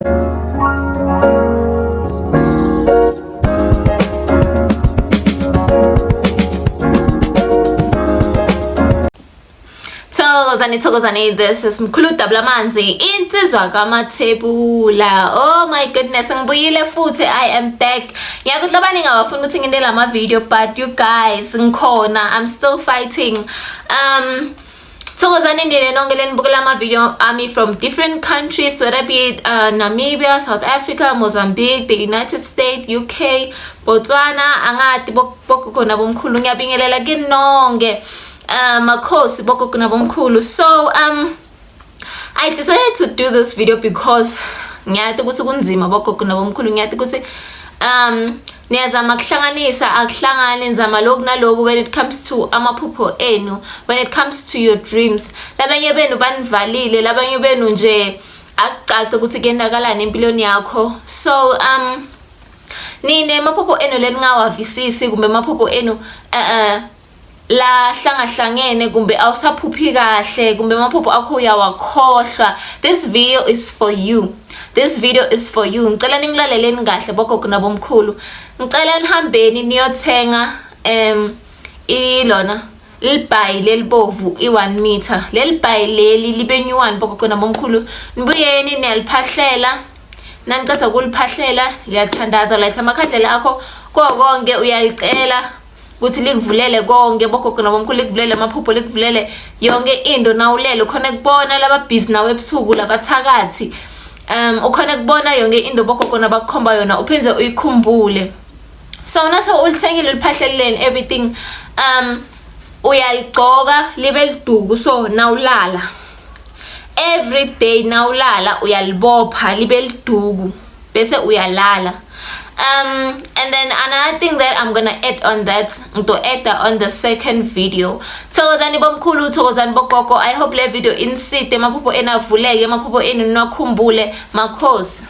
Thokozani, this is Mkhuluta Blamanzi insizwa kamathebula. Oh my goodness, ngibuyile futhi, I am back. Ngiyakuthi labanye ngabafuna ukuthi ngindele ama video, but you guys ngikhona, I'm still fighting. Thokozani ndile nonke lenibukela ama video ami from different countries, whether be it Namibia, South Africa, Mozambique, the United States, UK, Botswana, angati bokukhona bomkhulu. Ngiyabingelela kini nonke. Makhosi bogogo nabomkhulu. So I decided to do this video because ngiyathi ukuthi kunzima bogogo nabomkhulu, ngiyathi ukuthi niyazama kuhlanganisa akuhlangane nizama lokhu naloku when it comes to amaphupho enu, when it comes to your dreams. Labanye benu banivalile, labanye benu nje akucace ukuthi kuyendakalani empilweni yakho. So nine amaphupho enu leningawavisisi kumbe amaphupho enu la hlangahlangene kumbe awusaphuphi kahle kumbe amaphupho akho uyawakhohlwa. This video is for you. This video is for you. Ngicela ningilaleleni kahle bogogo nabomkhulu. Ngicela nihambeni niyothenga ilona lilibhayi lelibovu i1 meter. Lelibhayi leli libe new one bogogo nabomkhulu. Nibuyeni niyaliphahlela. Nanicatha ukuliphahlela liyathandaza, layitha amakhandlela akho konke uyalicela ukuthi likuvulele konke bogogo nabomkhulu, likuvulele amaphupho, likuvulele yonke into nawulele. Ukhona kubona laba busy nawe ebusuku labathakathi, ukhona kubona yonke into bogogo nabakukhomba yona uphinze uyikhumbule. So nase ulithengile liphahleleni everything, uyaligcoka libe liduku. So nawulala every day, nawulala uyalibopha libe liduku bese uyalala. And then another thing that I'm gonna add on that, add on the second video. Thokozani bomkhulu, thokozani bogogo. I hope le video inside amaphupho enu avuleke, amaphupho enu nakhumbule. Makhosi.